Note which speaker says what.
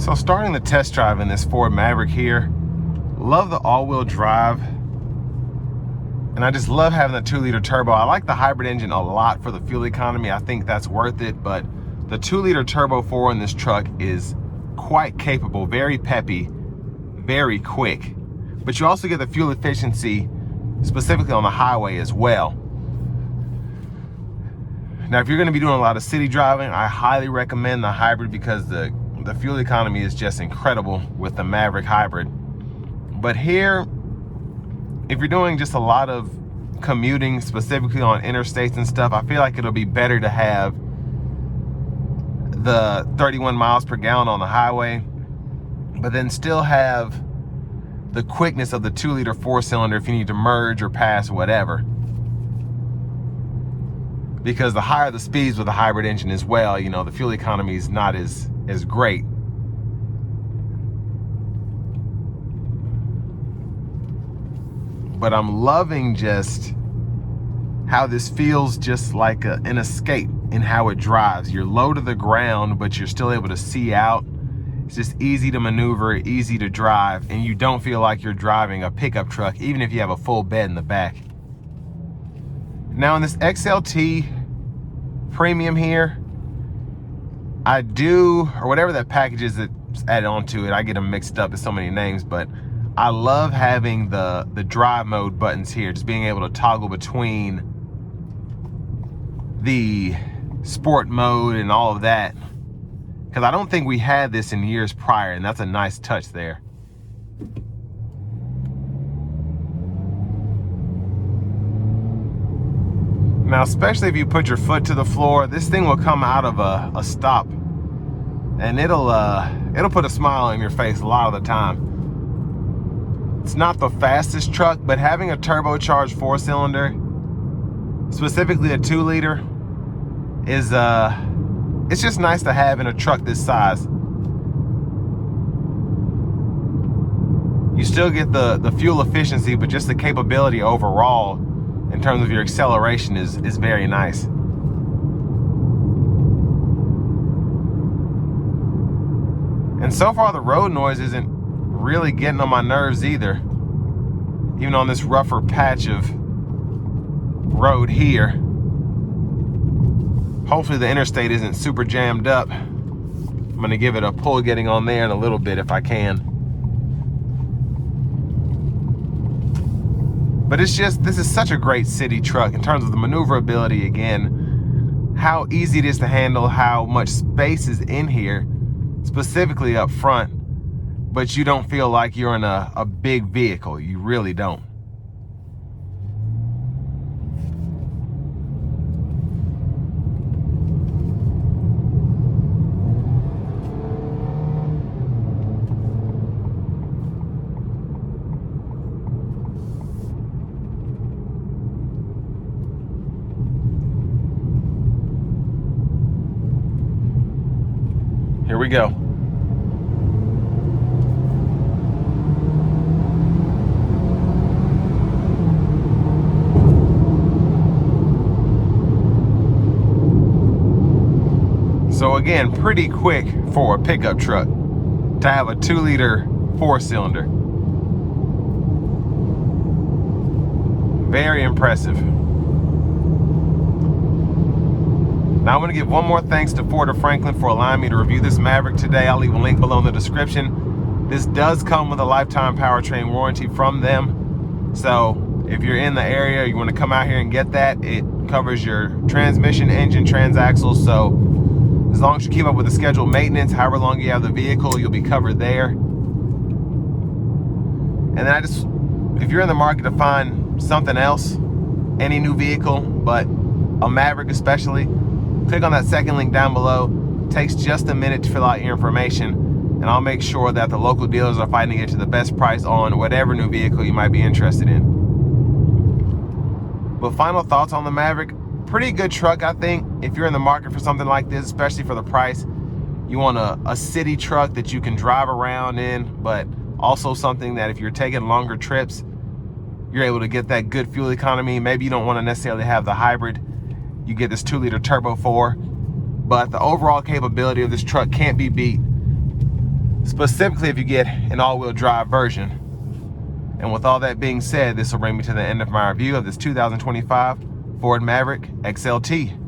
Speaker 1: So starting the test drive in this Ford Maverick here, love the all-wheel drive, and I just love having the 2-liter turbo. I like the hybrid engine a lot for the fuel economy. I think that's worth it, but the 2-liter turbo 4 in this truck is quite capable, very peppy, very quick, but you also get the fuel efficiency specifically on the highway as well. Now, if you're going to be doing a lot of city driving, I highly recommend the hybrid because the fuel economy is just incredible with the Maverick hybrid. But here, if you're doing just a lot of commuting, specifically on interstates and stuff, I feel like it'll be better to have the 31 miles per gallon on the highway, but then still have the quickness of the 2-liter 4-cylinder if you need to merge or pass whatever. Because the higher the speeds with the hybrid engine as well, you know, the fuel economy is not as great. But I'm loving just how this feels just like an escape in how it drives. You're low to the ground, but you're still able to see out. It's just easy to maneuver, easy to drive, and you don't feel like you're driving a pickup truck, even if you have a full bed in the back. Now in this XLT Premium here, I do, or whatever that package is that's added onto it, I get them mixed up with so many names, but I love having the drive mode buttons here, just being able to toggle between the sport mode and all of that, because I don't think we had this in years prior, and that's a nice touch there. Now, especially if you put your foot to the floor, this thing will come out of a stop, and it'll put a smile on your face a lot of the time. It's not the fastest truck, but having a turbocharged 4-cylinder, specifically a 2-liter, is it's just nice to have in a truck this size. You still get the fuel efficiency, but just the capability overall in terms of your acceleration is very nice. And so far the road noise isn't really getting on my nerves either, even on this rougher patch of road here. Hopefully the interstate isn't super jammed up. I'm gonna give it a pull getting on there in a little bit if I can. But it's just, this is such a great city truck in terms of the maneuverability. Again, how easy it is to handle, how much space is in here, specifically up front, but you don't feel like you're in a big vehicle. You really don't. Here we go. So again, pretty quick for a pickup truck to have a 2-liter 4-cylinder. Very impressive. Now I'm going to give one more thanks to Ford of Franklin for allowing me to review this Maverick today. I'll leave a link below in the description. This does come with a lifetime powertrain warranty from them. So if you're in the area, you want to come out here and get that, it covers your transmission, engine, transaxles. So as long as you keep up with the scheduled maintenance, however long you have the vehicle, you'll be covered there. And then if you're in the market to find something else, any new vehicle, but a Maverick especially, click on that second link down below. It takes just a minute to fill out your information, and I'll make sure that the local dealers are fighting to get you the best price on whatever new vehicle you might be interested in. But final thoughts on the Maverick, pretty good truck, I think. If you're in the market for something like this, especially for the price, you want a city truck that you can drive around in, but also something that if you're taking longer trips, you're able to get that good fuel economy. Maybe you don't want to necessarily have the hybrid. You get this 2-liter turbo 4, but the overall capability of this truck can't be beat. specifically if you get an all-wheel drive version. And with all that being said, this will bring me to the end of my review of this 2025 Ford Maverick XLT.